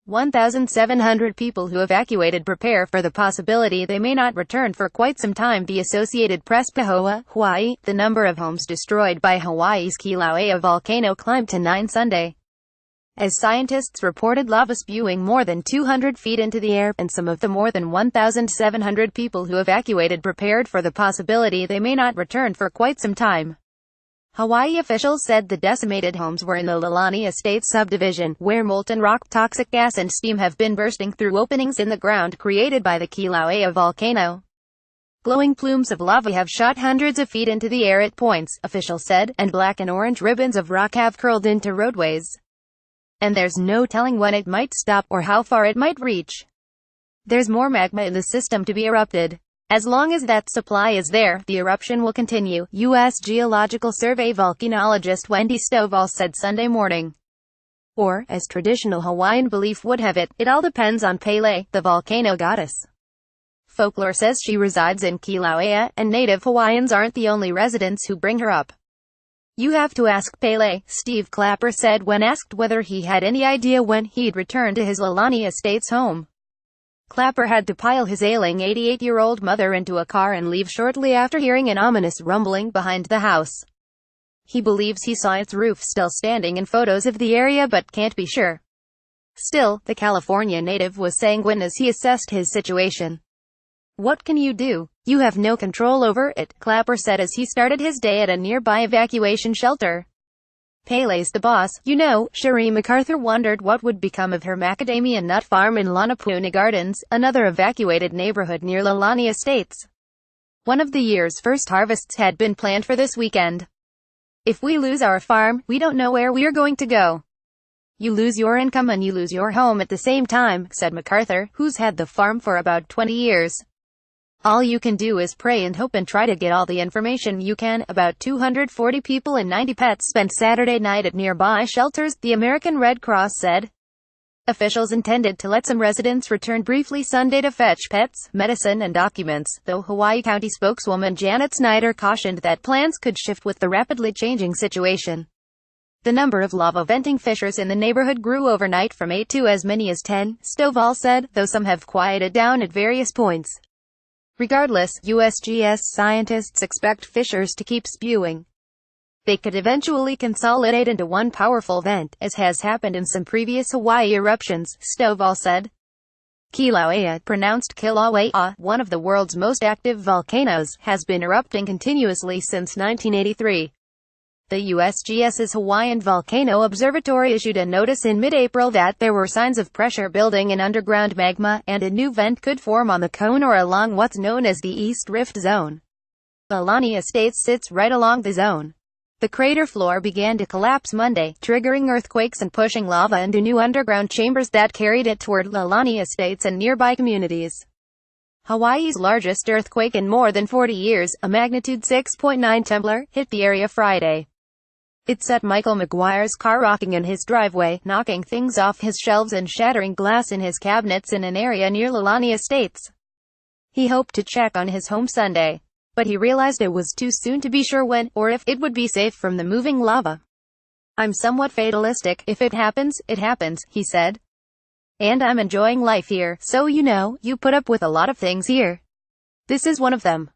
1,700 people who evacuated prepare for the possibility they may not return for quite some time, the Associated Press. Hawaii. The number of homes destroyed by Hawaii's Kilauea volcano climbed to 9 Sunday, as scientists reported lava spewing more than 200 feet into the air, and some of the more than 1,700 people who evacuated prepared for the possibility they may not return for quite some time. Hawaii officials said the decimated homes were in the Lalani Estates subdivision, where molten rock, toxic gas and steam have been bursting through openings in the ground created by the Kilauea volcano. Glowing plumes of lava have shot hundreds of feet into the air at points, officials said, and black and orange ribbons of rock have curled into roadways. And there's no telling when it might stop, or how far it might reach. There's more magma in the system to be erupted. As long as that supply is there, the eruption will continue, U.S. Geological Survey volcanologist Wendy Stovall said Sunday morning. Or, as traditional Hawaiian belief would have it, it all depends on Pele, the volcano goddess. Folklore says she resides in Kilauea, and native Hawaiians aren't the only residents who bring her up. You have to ask Pele, Steve Clapper said when asked whether he had any idea when he'd return to his Lalani Estates home. Clapper had to pile his ailing 88-year-old mother into a car and leave shortly after hearing an ominous rumbling behind the house. He believes he saw its roof still standing in photos of the area but can't be sure. Still, the California native was sanguine as he assessed his situation. What can you do? You have no control over it, Clapper said as he started his day at a nearby evacuation shelter. Pele's the boss, you know. Cherie MacArthur wondered what would become of her macadamia nut farm in Lanapuna Gardens, another evacuated neighborhood near Lalani Estates. One of the year's first harvests had been planned for this weekend. If we lose our farm, we don't know where we're going to go. You lose your income and you lose your home at the same time, said MacArthur, who's had the farm for about 20 years. All you can do is pray and hope and try to get all the information you can. About 240 people and 90 pets spent Saturday night at nearby shelters, the American Red Cross said. Officials intended to let some residents return briefly Sunday to fetch pets, medicine and documents, though Hawaii County spokeswoman Janet Snyder cautioned that plans could shift with the rapidly changing situation. The number of lava venting fissures in the neighborhood grew overnight from 8 to as many as 10, Stovall said, though some have quieted down at various points. Regardless, USGS scientists expect fissures to keep spewing. They could eventually consolidate into one powerful vent, as has happened in some previous Hawaii eruptions, Stovall said. Kilauea, pronounced Kilauea, one of the world's most active volcanoes, has been erupting continuously since 1983. The USGS's Hawaiian Volcano Observatory issued a notice in mid-April that there were signs of pressure building in underground magma, and a new vent could form on the cone or along what's known as the East Rift Zone. Lalani Estates sits right along the zone. The crater floor began to collapse Monday, triggering earthquakes and pushing lava into new underground chambers that carried it toward Lalani Estates and nearby communities. Hawaii's largest earthquake in more than 40 years, a magnitude 6.9 tremor, hit the area Friday. It set Michael McGuire's car rocking in his driveway, knocking things off his shelves and shattering glass in his cabinets in an area near Lalani Estates. He hoped to check on his home Sunday, but he realized it was too soon to be sure when, or if, it would be safe from the moving lava. I'm somewhat fatalistic. If it happens, it happens, he said. And I'm enjoying life here, so you put up with a lot of things here. This is one of them.